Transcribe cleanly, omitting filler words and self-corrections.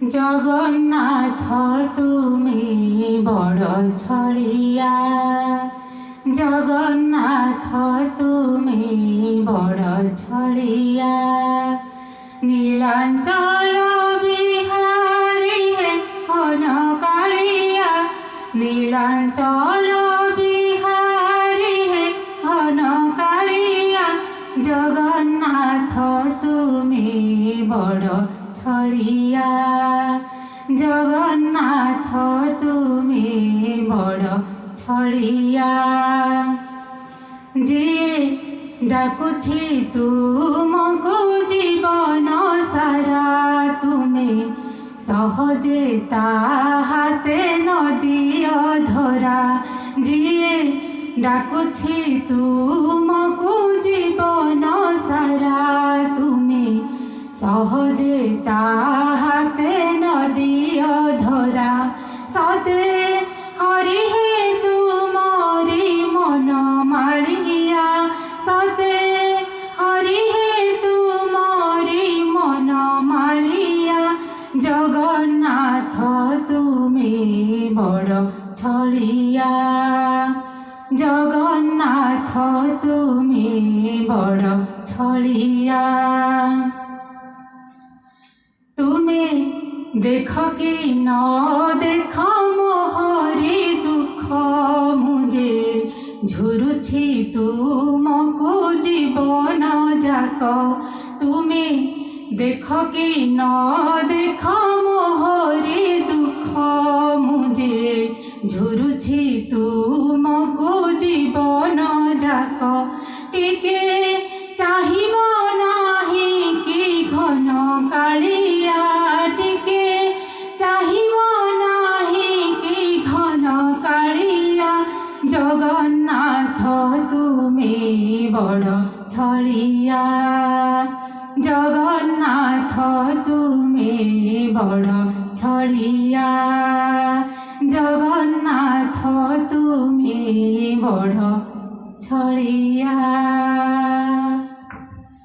জগন্নাথ তুমি বড় ছড়িয়া, জগন্নাথ তুমি বড় ছড়িয়া। নীলাঞ্চল বিহারী হে ঘন কালিয়া, নীলাঞ্চল বিহারী হে ঘন কালিয়া। জগন্নাথ তুমি বড় ছড়িয়া, জগন্নাথ তুমি বড় ছড়িয়া। যে ডাকুছি তুমকু জীবন সারা, তুমি সহজে তাহাতে নদিয় ধরা। যে ডাকুছি তুমকু জীবন সারা, তুমি সহজে তাহাতে নদিয় ধরা। সতে হরি হে তুমরি মন মাড়িয়া, সতে হরি হে তুমরি মন মাড়িয়া। জগন্নাথ তুমি বড় ছড়িয়া, জগন্নাথ তুমি বড় ছড়িয়া। তুমি দেখ কি ন দেখ মোহরি দুঃখ, মুঝে ঝুরুছি তুমকু জীবন যাক। তুমি দেখ কি ন দেখ মোহরি দুঃখ, মুঝে ঝুরুছি তুমকু জীবন যাক। টিকে চাহিব নাহি কি ঘন কালিয়া, টিকে চাহিব নাহি কি ঘন কালিয়া। জগন্নাথ তুমি বড় ছড়িয়া, জগন্নাথ তুমি বড় ছড়িয়া, জগন্নাথ তুমি বড় ছড়িয়া।